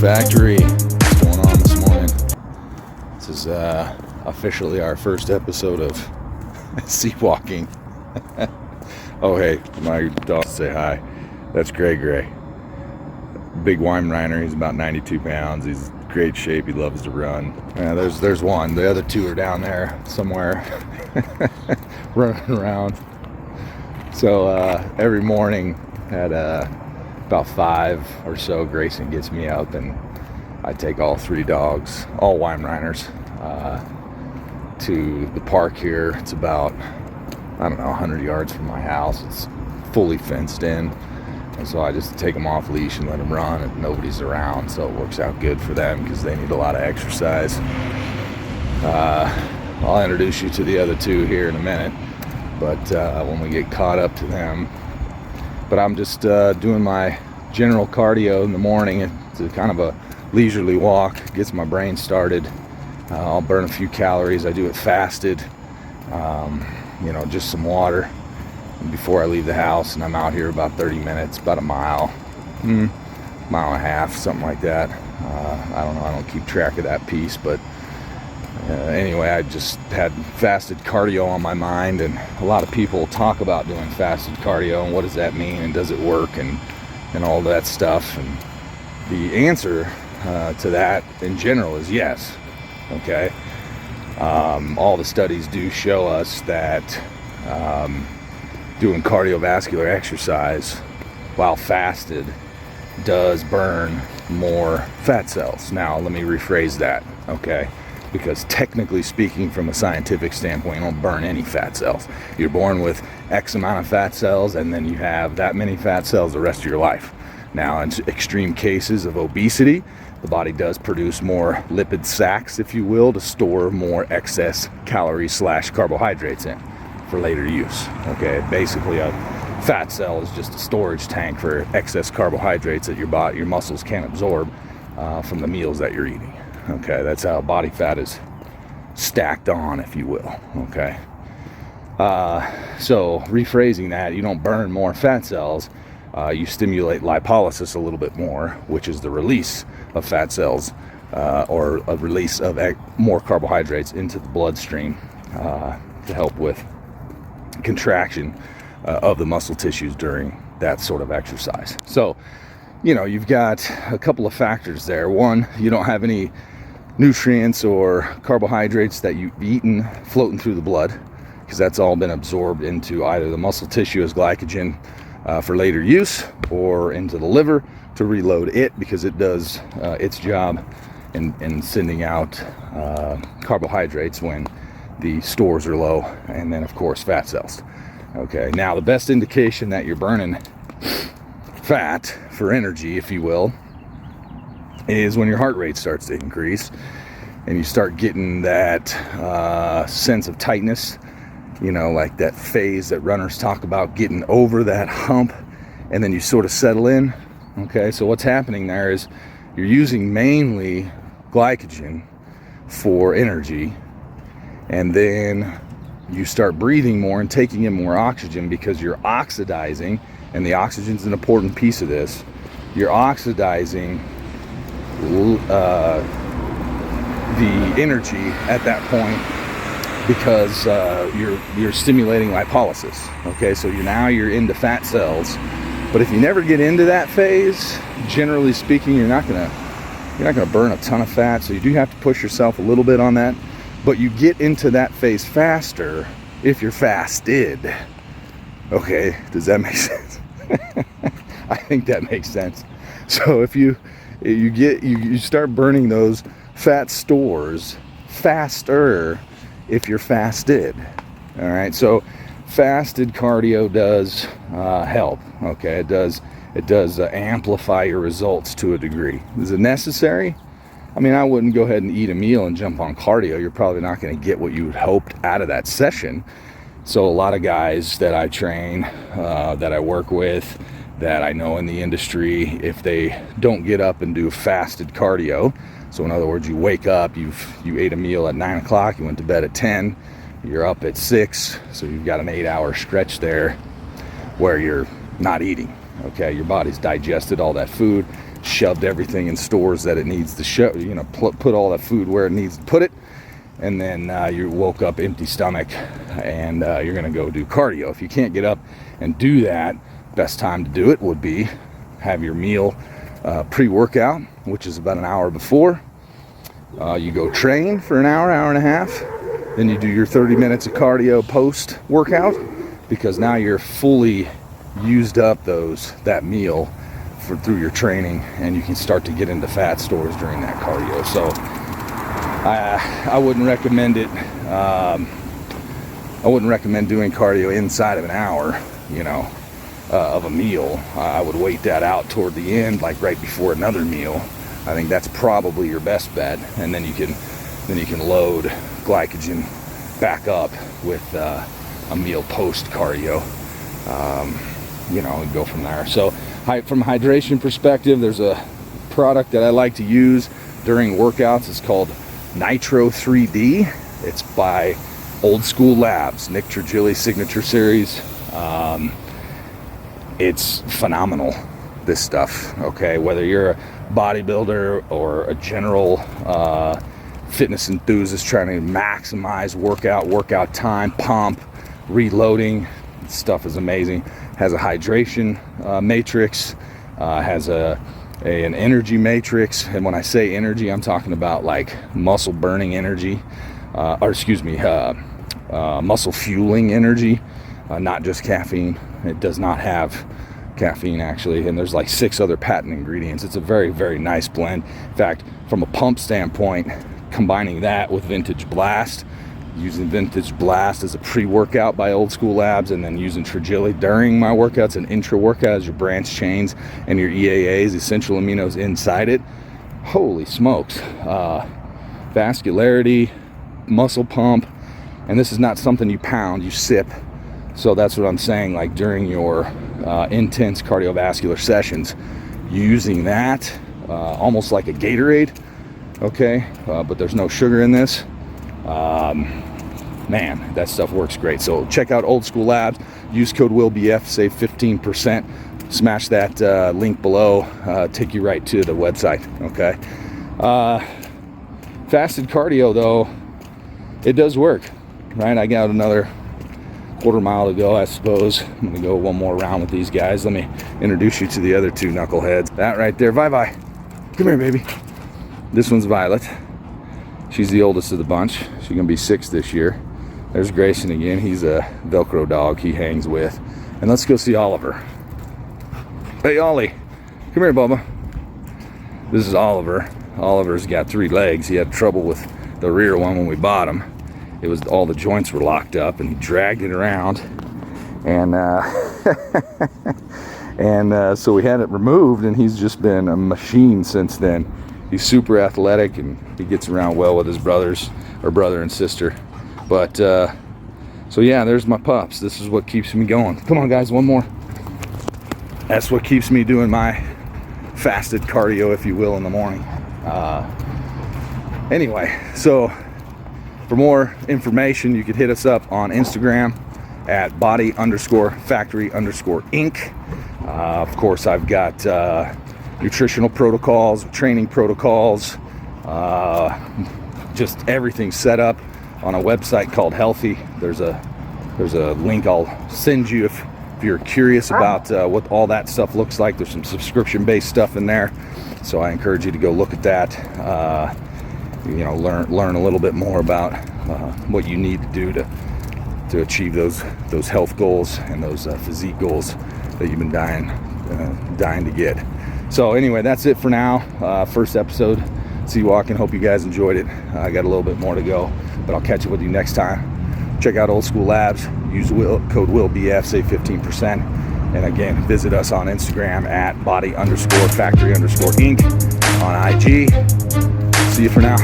Factory. What's going on this morning? This is officially our first episode of Sea-Walking. Oh hey, my dog, say hi. That's Gray. Big Weimaraner. He's about 92 pounds. He's in great shape. He loves to run. There's one. The other two are down there somewhere running around. So every morning at about 5 or so, Grayson gets me up and I take all three dogs, all Weimaraners, to the park here. It's about, 100 yards from my house. It's fully fenced in. And so I just take them off leash and let them run, and nobody's around, so it works out good for them because they need a lot of exercise. I'll introduce you to the other two here in a minute, but when we get caught up to them. But I'm just doing my general cardio in the morning. It's a kind of a leisurely walk, gets my brain started. I'll burn a few calories. I do it fasted, just some water before I leave the house, and I'm out here about 30 minutes, about a mile and a half, something like that. I don't keep track of that piece, but anyway, I just had fasted cardio on my mind, and a lot of people talk about doing fasted cardio and what does that mean and does it work and all that stuff. And the answer to that in general is yes. Okay. All the studies do show us that doing cardiovascular exercise while fasted does burn more fat cells. Now, let me rephrase that, okay? Because technically speaking, from a scientific standpoint, you don't burn any fat cells. You're born with X amount of fat cells, and then you have that many fat cells the rest of your life. Now, in extreme cases of obesity, the body does produce more lipid sacs, if you will, to store more excess calories / carbohydrates in for later use. Okay, basically a fat cell is just a storage tank for excess carbohydrates that your muscles can't absorb from the meals that you're eating. Okay, that's how body fat is stacked on, if you will. Okay, so rephrasing that, you don't burn more fat cells, you stimulate lipolysis a little bit more, which is the release of fat cells or a release of more carbohydrates into the bloodstream to help with contraction of the muscle tissues during that sort of exercise. So, you've got a couple of factors there. One, you don't have any nutrients or carbohydrates that you've eaten floating through the blood, because that's all been absorbed into either the muscle tissue as glycogen for later use, or into the liver to reload it, because it does its job in sending out carbohydrates when the stores are low, and then of course fat cells. Okay, now the best indication that you're burning fat for energy, if you will, is when your heart rate starts to increase and you start getting that sense of tightness, like that phase that runners talk about, getting over that hump, and then you sort of settle in. Okay, so what's happening there is you're using mainly glycogen for energy, and then you start breathing more and taking in more oxygen because you're oxidizing, and the oxygen's an important piece of this. You're oxidizing the energy at that point because you're stimulating lipolysis. Okay, so you're into fat cells. But if you never get into that phase, generally speaking, you're not gonna burn a ton of fat. So you do have to push yourself a little bit on that. But you get into that phase faster if you're fasted. Okay, does that make sense? I think that makes sense. So if you start burning those fat stores faster if you're fasted. All right, so fasted cardio does help. Okay, it does amplify your results to a degree. Is it necessary? I wouldn't go ahead and eat a meal and jump on cardio. You're probably not going to get what you hoped out of that session. So a lot of guys that I train, that I work with, that I know in the industry, if they don't get up and do fasted cardio, so in other words, you wake up, you ate a meal at 9 o'clock, you went to bed at 10, you're up at 6, so you've got an 8-hour stretch there where you're not eating. Okay, your body's digested all that food, shoved everything in stores that it needs to show, put all that food where it needs to put it, and then you woke up empty stomach, and you're gonna go do cardio. If you can't get up and do that, best time to do it would be have your meal pre-workout, which is about an hour before. You go train for an hour, hour and a half, then you do your 30 minutes of cardio post-workout, because now you're fully used up that meal through your training, and you can start to get into fat stores during that cardio. So I wouldn't recommend it. I wouldn't recommend doing cardio inside of an hour, of a meal. I would wait that out toward the end, like right before another meal. I think that's probably your best bet, and then you can load glycogen back up with a meal post cardio, and go from there. So from a hydration perspective, there's a product that I like to use during workouts. It's called Nitro 3D. It's by Old School Labs, Nick Trigili signature series. It's phenomenal, this stuff, okay? Whether you're a bodybuilder or a general fitness enthusiast trying to maximize workout time, pump, reloading, this stuff is amazing. Has a hydration matrix, has an energy matrix, and when I say energy, I'm talking about like muscle burning energy, muscle fueling energy, not just caffeine. It does not have caffeine, actually, and there's like 6 other patent ingredients. It's a very, very nice blend. In fact, from a pump standpoint, combining that with Vintage Blast, using Vintage Blast as a pre-workout by Old School Labs, and then using Trigili during my workouts and intra-workout as your branch chains and your EAAs, essential aminos inside it. Holy smokes. Vascularity, muscle pump, and this is not something you pound, you sip. So that's what I'm saying, like during your intense cardiovascular sessions, using that almost like a Gatorade, okay? But there's no sugar in this. Man, that stuff works great. So check out Old School Labs, use code WILLBF, save 15%. Smash that link below, take you right to the website, okay? Fasted cardio, though, it does work, right? I got another quarter mile to go, I suppose. I'm gonna go one more round with these guys. Let me introduce you to the other 2 knuckleheads. That right there, Vi. Come here, baby. This one's Violet. She's the oldest of the bunch. She's gonna be 6 this year. There's Grayson again. He's a Velcro dog he hangs with. And let's go see Oliver. Hey, Ollie. Come here, Bubba. This is Oliver. Oliver's got 3 legs. He had trouble with the rear one when we bought him. It was all the joints were locked up, and he dragged it around, and so we had it removed, and he's just been a machine since then. He's super athletic, and he gets around well with his brother and sister. But so yeah, there's my pups. This is what keeps me going. Come on, guys, one more. That's what keeps me doing my fasted cardio, if you will, in the morning. Anyway, so for more information, you could hit us up on Instagram at body_factory_inc. Of course, I've got nutritional protocols, training protocols, just everything set up on a website called Healthy. There's a link I'll send you if you're curious about what all that stuff looks like. There's some subscription-based stuff in there, so I encourage you to go look at that. Learn a little bit more about what you need to do to achieve those health goals and those physique goals that you've been dying to get. So anyway, that's it for now. First episode, Sea Walking. Hope you guys enjoyed it. I got a little bit more to go, but I'll catch up with you next time. Check out Old School Labs. Use code WILLBF, save 15%. And again, visit us on Instagram at body_factory_inc on IG. See you for now.